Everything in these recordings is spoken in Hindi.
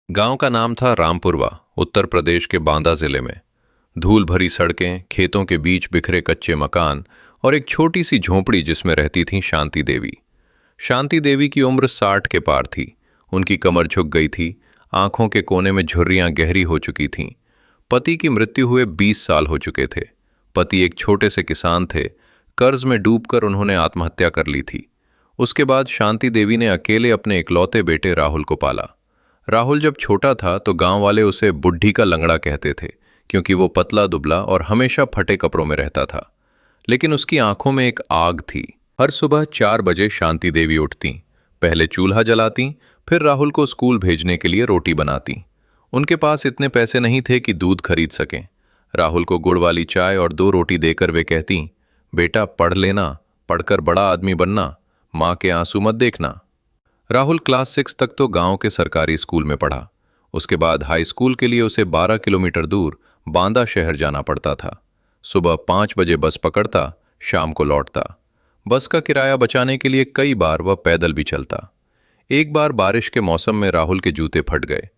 गांव का नाम था रामपुरवा, उत्तर प्रदेश के बांदा जिले में। धूल भरी सड़कें, खेतों के बीच बिखरे कच्चे मकान और एक छोटी सी झोंपड़ी जिसमें रहती थी शांति देवी। शांति देवी की उम्र 60 के पार थी। उनकी कमर झुक गई थी, आंखों के कोने में झुर्रियां गहरी हो चुकी थीं। पति की मृत्यु हुए 20 साल हो चुके थे। पति एक छोटे से किसान थे। कर्ज में डूबकर उन्होंने आत्महत्या कर ली थी। उसके बाद शांति देवी ने अकेले अपने इकलौते बेटे राहुल को पाला। राहुल जब छोटा था तो गांव वाले उसे बुढ़ी का लंगड़ा कहते थे, क्योंकि वो पतला दुबला और हमेशा फटे कपड़ों में रहता था। लेकिन उसकी आंखों में एक आग थी। हर सुबह 4 बजे शांति देवी उठती, पहले चूल्हा जलाती, फिर राहुल को स्कूल भेजने के लिए रोटी बनाती। उनके पास इतने पैसे नहीं थे कि दूध खरीद सकें। राहुल को गुड़ वाली चाय और 2 रोटी देकर वे कहती, बेटा पढ़ लेना, पढ़कर बड़ा आदमी बनना, माँ के आंसू मत देखना। राहुल क्लास 6 तक तो गांव के सरकारी स्कूल में पढ़ा। उसके बाद हाई स्कूल के लिए उसे 12 किलोमीटर दूर बांदा शहर जाना पड़ता था। सुबह 5 बजे बस पकड़ता, शाम को लौटता। बस का किराया बचाने के लिए कई बार वह पैदल भी चलता। एक बार बारिश के मौसम में राहुल के जूते फट गए।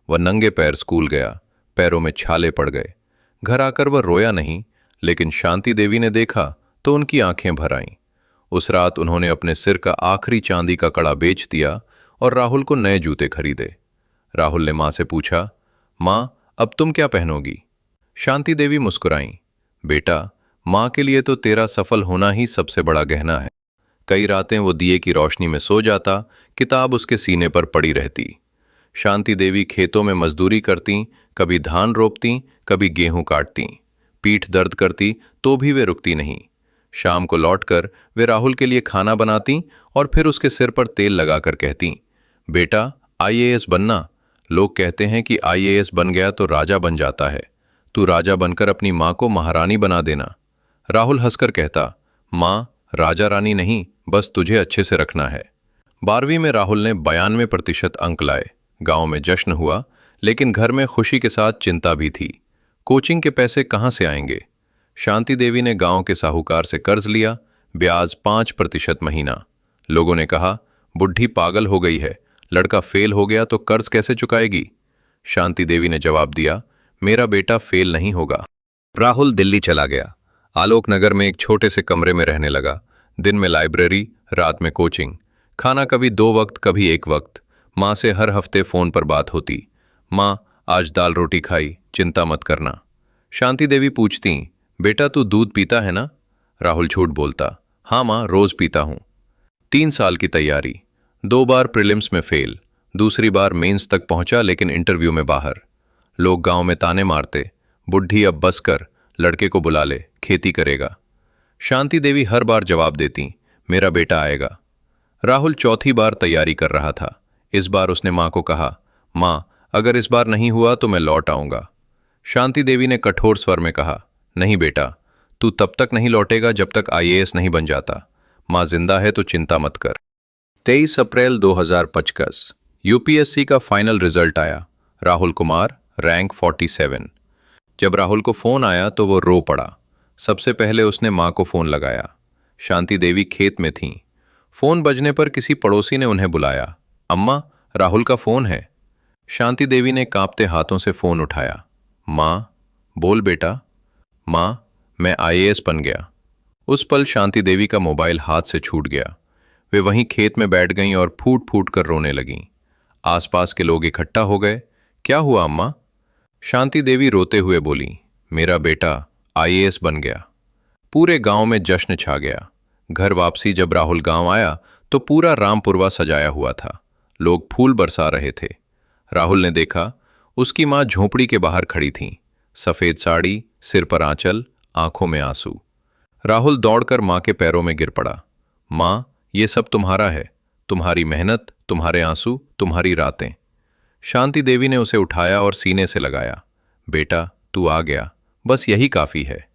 वह नंगे पैर स्कूल गया, पैरों में छाले पड़ गए। घर आकर वह रोया नहीं, लेकिन शांति देवी ने देखा तो उनकी आंखें भर आईं। उस रात उन्होंने अपने सिर का आखिरी चांदी का कड़ा बेच दिया और राहुल को नए जूते खरीदे। राहुल ने मां से पूछा, मां अब तुम क्या पहनोगी? शांति देवी मुस्कुराईं, बेटा मां के लिए तो तेरा सफल होना ही सबसे बड़ा गहना है। कई रातें वो दिए की रोशनी में सो जाता, किताब उसके सीने पर पड़ी रहती। शांति देवी खेतों में मजदूरी करती, कभी धान रोपती, कभी गेहूं काटती। पीठ दर्द करती तो भी वे रुकती नहीं। शाम को लौटकर वे राहुल के लिए खाना बनाती और फिर उसके सिर पर तेल लगाकर कहती, बेटा आईएएस बनना। लोग कहते हैं कि आईएएस बन गया तो राजा बन जाता है। तू राजा बनकर अपनी माँ को महारानी बना देना। राहुल हंसकर कहता, माँ राजा रानी नहीं, बस तुझे अच्छे से रखना है। 12वीं में राहुल ने 92% अंक लाए। गांव में जश्न हुआ, लेकिन घर में खुशी के साथ चिंता भी थी। कोचिंग के पैसे कहाँ से आएंगे? शांति देवी ने गांव के साहूकार से कर्ज लिया, ब्याज 5% महीना। लोगों ने कहा, बुढ़ी पागल हो गई है, लड़का फेल हो गया तो कर्ज कैसे चुकाएगी? शांति देवी ने जवाब दिया, मेरा बेटा फेल नहीं होगा। राहुल दिल्ली चला गया। आलोक नगर में एक छोटे से कमरे में रहने लगा। दिन में लाइब्रेरी, रात में कोचिंग। खाना कभी 2 वक्त, कभी 1 वक्त। माँ से हर हफ्ते फोन पर बात होती, माँ आज दाल रोटी खाई, चिंता मत करना। शांति देवी पूछती, बेटा तू दूध पीता है ना? राहुल झूठ बोलता, हाँ माँ रोज पीता हूं। 3 साल की तैयारी, 2 बार प्रीलिम्स में फेल, दूसरी बार मेंस तक पहुंचा लेकिन इंटरव्यू में बाहर। लोग गांव में ताने मारते, बुढ़ी अब बस कर, लड़के को बुला ले, खेती करेगा। शांति देवी हर बार जवाब देती, मेरा बेटा आएगा। राहुल चौथी बार तैयारी कर रहा था। इस बार उसने माँ को कहा, माँ अगर इस बार नहीं हुआ तो मैं लौट आऊंगा। शांति देवी ने कठोर स्वर में कहा, नहीं बेटा, तू तब तक नहीं लौटेगा जब तक आईएएस नहीं बन जाता। माँ जिंदा है तो चिंता मत कर। 23 अप्रैल 2025 यूपीएससी का फाइनल रिजल्ट आया। राहुल कुमार, रैंक 47। जब राहुल को फोन आया तो वो रो पड़ा। सबसे पहले उसने माँ को फोन लगाया। शांति देवी खेत में थीं। फोन बजने पर किसी पड़ोसी ने उन्हें बुलाया, अम्मा राहुल का फोन है। शांति देवी ने कांपते हाथों से फोन उठाया, माँ बोल बेटा। माँ मैं आईएएस बन गया। उस पल शांति देवी का मोबाइल हाथ से छूट गया। वे वहीं खेत में बैठ गईं और फूट फूट कर रोने लगीं। आसपास के लोग इकट्ठा हो गए, क्या हुआ अम्मा? शांति देवी रोते हुए बोली, मेरा बेटा आईएएस बन गया। पूरे गांव में जश्न छा गया। घर वापसी जब राहुल गांव आया तो पूरा रामपुरवा सजाया हुआ था। लोग फूल बरसा रहे थे। राहुल ने देखा, उसकी माँ झोंपड़ी के बाहर खड़ी थीं। सफेद साड़ी, सिर पर आंचल, आंखों में आंसू। राहुल दौड़कर माँ के पैरों में गिर पड़ा, माँ ये सब तुम्हारा है, तुम्हारी मेहनत, तुम्हारे आंसू, तुम्हारी रातें। शांति देवी ने उसे उठाया और सीने से लगाया, बेटा तू आ गया, बस यही काफी है।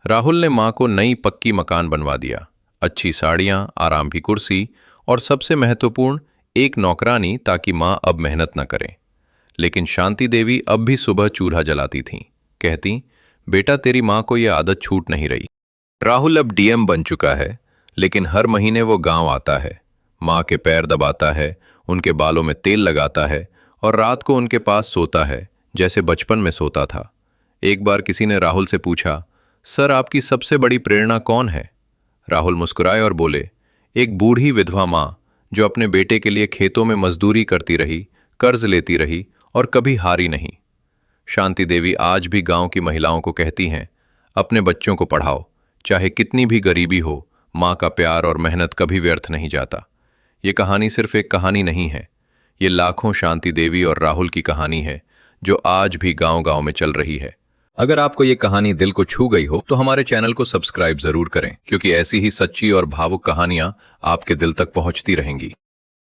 राहुल ने माँ को नई पक्की मकान बनवा दिया, अच्छी साड़ियाँ, आराम की कुर्सी और सबसे महत्वपूर्ण एक नौकरानी, ताकि माँ अब मेहनत न करे। लेकिन शांति देवी अब भी सुबह चूल्हा जलाती थीं। कहती, बेटा तेरी माँ को यह आदत छूट नहीं रही। राहुल अब डीएम बन चुका है, लेकिन हर महीने वो गांव आता है, माँ के पैर दबाता है, उनके बालों में तेल लगाता है और रात को उनके पास सोता है जैसे बचपन में सोता था। एक बार किसी ने राहुल से पूछा, सर आपकी सबसे बड़ी प्रेरणा कौन है? राहुल मुस्कुराए और बोले, एक बूढ़ी विधवा माँ जो अपने बेटे के लिए खेतों में मजदूरी करती रही, कर्ज लेती रही और कभी हारी नहीं। शांति देवी आज भी गांव की महिलाओं को कहती हैं, अपने बच्चों को पढ़ाओ, चाहे कितनी भी गरीबी हो, माँ का प्यार और मेहनत कभी व्यर्थ नहीं जाता। ये कहानी सिर्फ एक कहानी नहीं है, ये लाखों शांति देवी और राहुल की कहानी है जो आज भी गांव-गांव में चल रही है। अगर आपको ये कहानी दिल को छू गई हो तो हमारे चैनल को सब्सक्राइब जरूर करें, क्योंकि ऐसी ही सच्ची और भावुक कहानियां आपके दिल तक पहुंचती रहेंगी।